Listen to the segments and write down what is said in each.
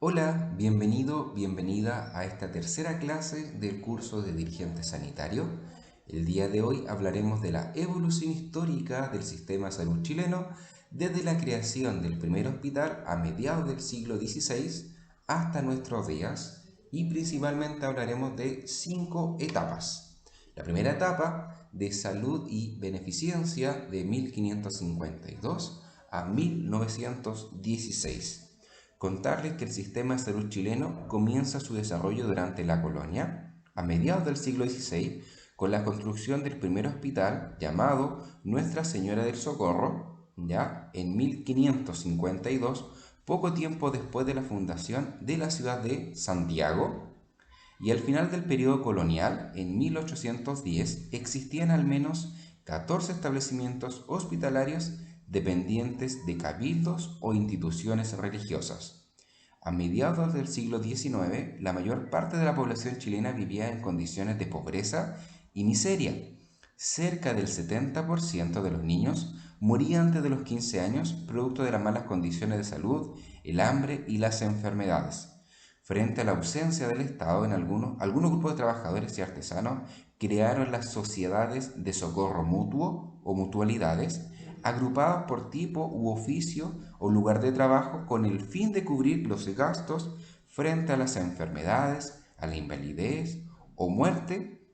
Hola, bienvenido, bienvenida a esta tercera clase del curso de dirigente sanitario. El día de hoy hablaremos de la evolución histórica del sistema de salud chileno desde la creación del primer hospital a mediados del siglo XVI hasta nuestros días y principalmente hablaremos de 5 etapas. La primera etapa de salud y beneficencia de 1552 a 1916. Contarles que el sistema de salud chileno comienza su desarrollo durante la colonia, a mediados del siglo XVI, con la construcción del primer hospital llamado Nuestra Señora del Socorro, ya en 1552, poco tiempo después de la fundación de la ciudad de Santiago. Y al final del periodo colonial, en 1810, existían al menos 14 establecimientos hospitalarios dependientes de cabildos o instituciones religiosas. A mediados del siglo XIX, la mayor parte de la población chilena vivía en condiciones de pobreza y miseria. Cerca del 70% de los niños morían antes de los 15 años producto de las malas condiciones de salud, el hambre y las enfermedades. Frente a la ausencia del Estado, algunos grupos de trabajadores y artesanos crearon las sociedades de socorro mutuo o mutualidades, agrupadas por tipo u oficio o lugar de trabajo con el fin de cubrir los gastos frente a las enfermedades, a la invalidez o muerte,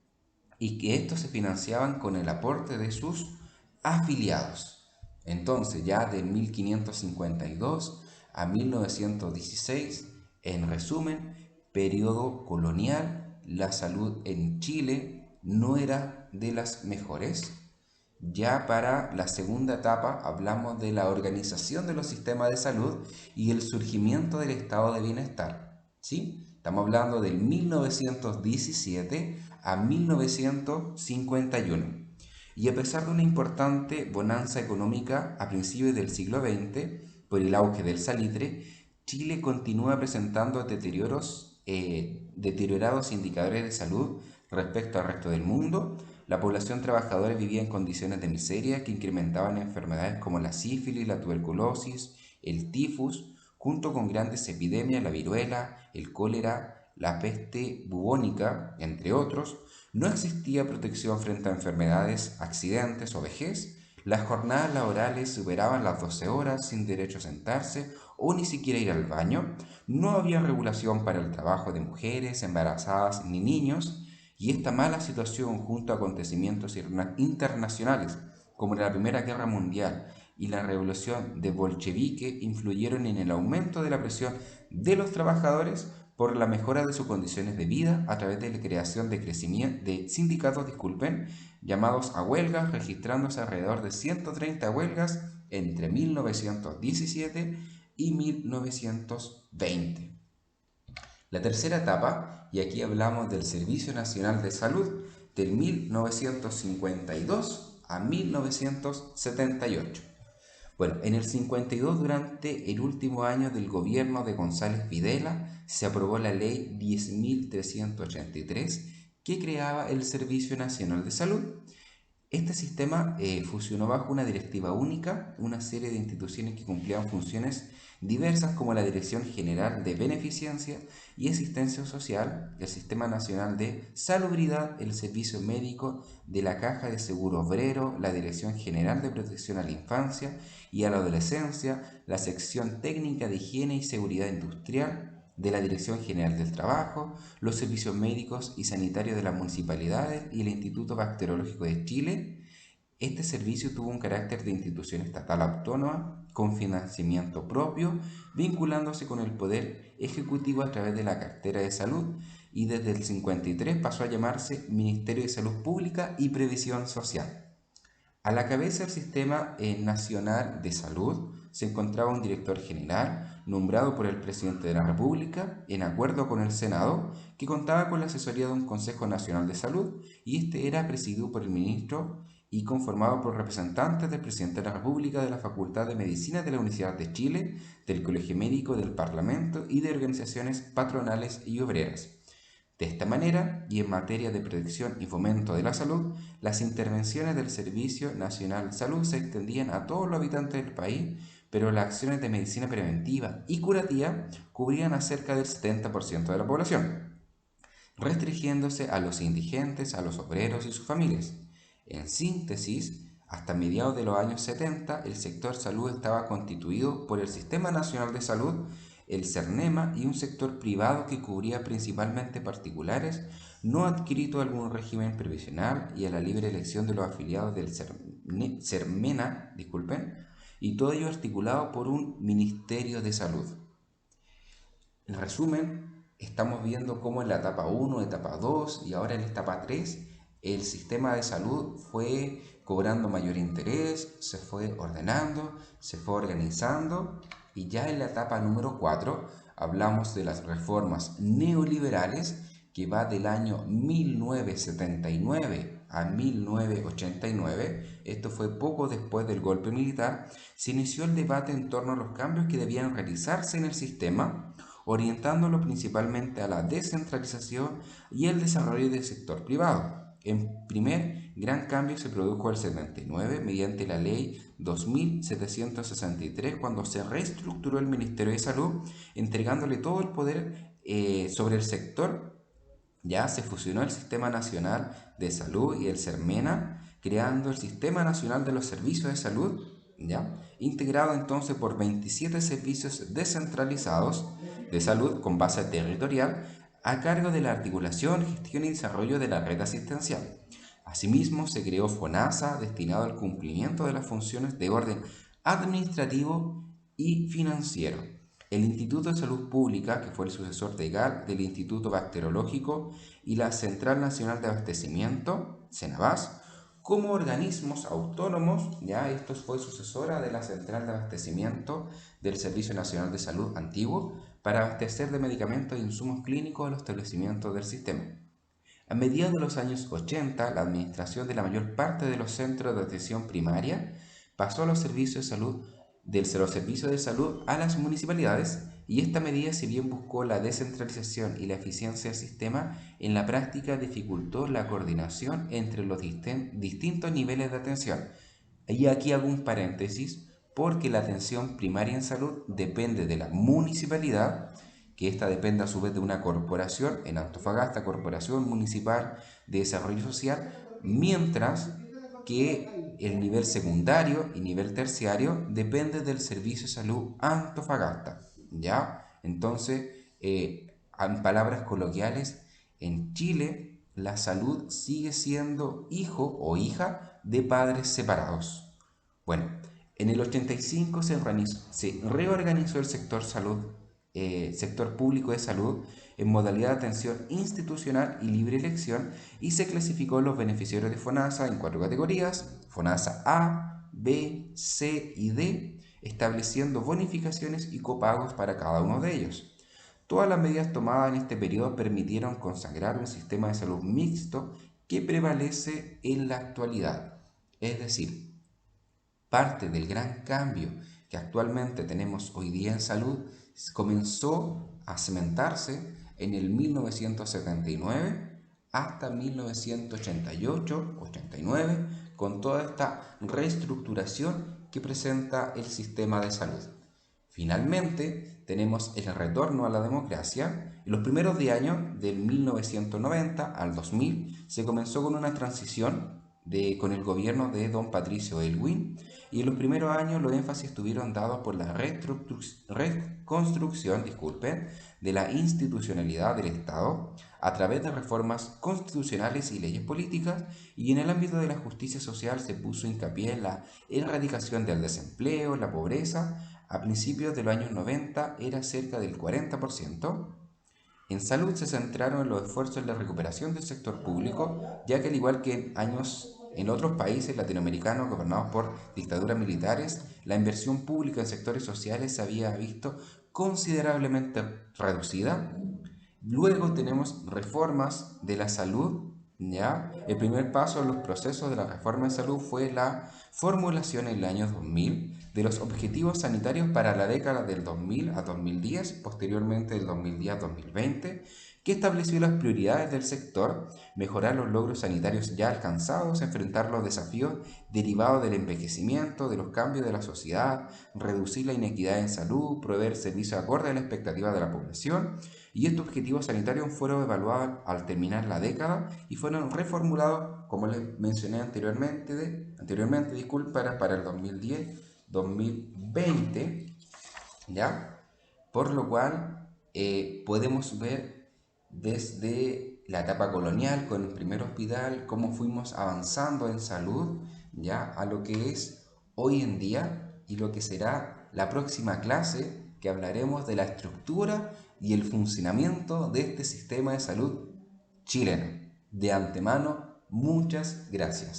y que estos se financiaban con el aporte de sus afiliados. Entonces, ya de 1552 a 1916, en resumen, periodo colonial, la salud en Chile no era de las mejores. Ya para la segunda etapa hablamos de la organización de los sistemas de salud y el surgimiento del estado de bienestar. ¿Sí? Estamos hablando del 1917 a 1951. Y a pesar de una importante bonanza económica a principios del siglo XX, por el auge del salitre, Chile continúa presentando deteriorados indicadores de salud respecto al resto del mundo. La población trabajadora vivía en condiciones de miseria que incrementaban enfermedades como la sífilis, la tuberculosis, el tifus, junto con grandes epidemias, la viruela, el cólera, la peste bubónica, entre otros. No existía protección frente a enfermedades, accidentes o vejez. Las jornadas laborales superaban las 12 horas sin derecho a sentarse o ni siquiera ir al baño. No había regulación para el trabajo de mujeres, embarazadas ni niños. Y esta mala situación, junto a acontecimientos internacionales como la Primera Guerra Mundial y la Revolución de Bolchevique, influyeron en el aumento de la presión de los trabajadores por la mejora de sus condiciones de vida a través de la creación de sindicatos, llamados a huelgas, registrándose alrededor de 130 huelgas entre 1917 y 1920. La tercera etapa, y aquí hablamos del Servicio Nacional de Salud, del 1952 a 1978. Bueno, en el 52, durante el último año del gobierno de González Videla, se aprobó la ley 10.383 que creaba el Servicio Nacional de Salud. Este sistema fusionó bajo una directiva única una serie de instituciones que cumplían funciones diversas como la Dirección General de Beneficencia y Asistencia Social, el Sistema Nacional de Salubridad, el Servicio Médico de la Caja de Seguro Obrero, la Dirección General de Protección a la Infancia y a la Adolescencia, la Sección Técnica de Higiene y Seguridad Industrial de la Dirección General del Trabajo, los servicios médicos y sanitarios de las municipalidades y el Instituto Bacteriológico de Chile. Este servicio tuvo un carácter de institución estatal autónoma, con financiamiento propio, vinculándose con el Poder Ejecutivo a través de la cartera de salud, y desde el 53 pasó a llamarse Ministerio de Salud Pública y Previsión Social. A la cabeza del Sistema Nacional de Salud se encontraba un director general nombrado por el presidente de la República en acuerdo con el Senado, que contaba con la asesoría de un Consejo Nacional de Salud, y este era presidido por el ministro y conformado por representantes del presidente de la República, de la Facultad de Medicina de la Universidad de Chile, del Colegio Médico, del Parlamento y de organizaciones patronales y obreras. De esta manera, y en materia de protección y fomento de la salud, las intervenciones del Servicio Nacional de Salud se extendían a todos los habitantes del país, pero las acciones de medicina preventiva y curativa cubrían a cerca del 70% de la población, restringiéndose a los indigentes, a los obreros y sus familias. En síntesis, hasta mediados de los años 70, el sector salud estaba constituido por el Sistema Nacional de Salud, el CERNEMA y un sector privado que cubría principalmente particulares no adscritos a algún régimen previsional y a la libre elección de los afiliados del CERMENA, y todo ello articulado por un Ministerio de Salud. En resumen, estamos viendo cómo en la etapa 1, etapa 2 y ahora en la etapa 3, el sistema de salud fue cobrando mayor interés, se fue ordenando, se fue organizando y ya en la etapa número 4 hablamos de las reformas neoliberales que va del año 1979 a 1989, esto fue poco después del golpe militar, se inició el debate en torno a los cambios que debían realizarse en el sistema, orientándolo principalmente a la descentralización y el desarrollo del sector privado. El primer gran cambio se produjo en el 79 mediante la ley 2763 cuando se reestructuró el Ministerio de Salud entregándole todo el poder sobre el sector. Ya se fusionó el Sistema Nacional de Salud y el CERMENA, creando el Sistema Nacional de los Servicios de Salud, ¿ya? Integrado entonces por 27 servicios descentralizados de salud con base territorial a cargo de la articulación, gestión y desarrollo de la red asistencial. Asimismo, se creó FONASA, destinado al cumplimiento de las funciones de orden administrativo y financiero. El Instituto de Salud Pública, que fue el sucesor del Instituto Bacteriológico, y la Central Nacional de Abastecimiento, CENABAS, como organismos autónomos, ya esto fue sucesora de la Central de Abastecimiento del Servicio Nacional de Salud antiguo, para abastecer de medicamentos e insumos clínicos a los establecimientos del sistema. A mediados de los años 80, la administración de la mayor parte de los centros de atención primaria pasó a los servicios de salud a las municipalidades y esta medida, si bien buscó la descentralización y la eficiencia del sistema, en la práctica dificultó la coordinación entre los distintos niveles de atención. Y aquí hago un paréntesis porque la atención primaria en salud depende de la municipalidad, que esta depende a su vez de una corporación, en Antofagasta, Corporación Municipal de Desarrollo Social, mientras que el nivel secundario y nivel terciario depende del Servicio de Salud Antofagasta, ¿ya? Entonces, en palabras coloquiales, en Chile la salud sigue siendo hijo o hija de padres separados. Bueno, en el 85 se reorganizó el sector salud, sector público de salud en modalidad de atención institucional y libre elección y se clasificó los beneficiarios de FONASA en 4 categorías, FONASA A, B, C y D, estableciendo bonificaciones y copagos para cada uno de ellos. Todas las medidas tomadas en este periodo permitieron consagrar un sistema de salud mixto que prevalece en la actualidad. Es decir, parte del gran cambio que actualmente tenemos hoy día en salud comenzó a cimentarse en el 1979 hasta 1988-89 con toda esta reestructuración que presenta el sistema de salud. Finalmente, tenemos el retorno a la democracia. En los primeros 10 años, del 1990 al 2000, se comenzó con una transición con el gobierno de don Patricio Aylwin, y en los primeros años los énfasis estuvieron dados por la reconstrucción de la institucionalidad del Estado a través de reformas constitucionales y leyes políticas, y en el ámbito de la justicia social se puso hincapié en la erradicación del desempleo, la pobreza. A principios de los años 90 era cerca del 40%. En salud se centraron en los esfuerzos en la recuperación del sector público, ya que al igual que en otros países latinoamericanos gobernados por dictaduras militares, la inversión pública en sectores sociales se había visto considerablemente reducida. Luego tenemos reformas de la salud, ¿ya? El primer paso en los procesos de la reforma de salud fue la formulación en el año 2000 de los objetivos sanitarios para la década del 2000 a 2010, posteriormente del 2010 a 2020, que estableció las prioridades del sector: mejorar los logros sanitarios ya alcanzados, enfrentar los desafíos derivados del envejecimiento, de los cambios de la sociedad, reducir la inequidad en salud, proveer servicios acorde a la expectativa de la población. Y estos objetivos sanitarios fueron evaluados al terminar la década y fueron reformulados, como les mencioné anteriormente, disculpa, para el 2010-2020, ¿ya? Por lo cual podemos ver desde la etapa colonial con el primer hospital cómo fuimos avanzando en salud, ya, a lo que es hoy en día y lo que será la próxima clase, que hablaremos de la estructura y el funcionamiento de este sistema de salud chileno. De antemano, muchas gracias.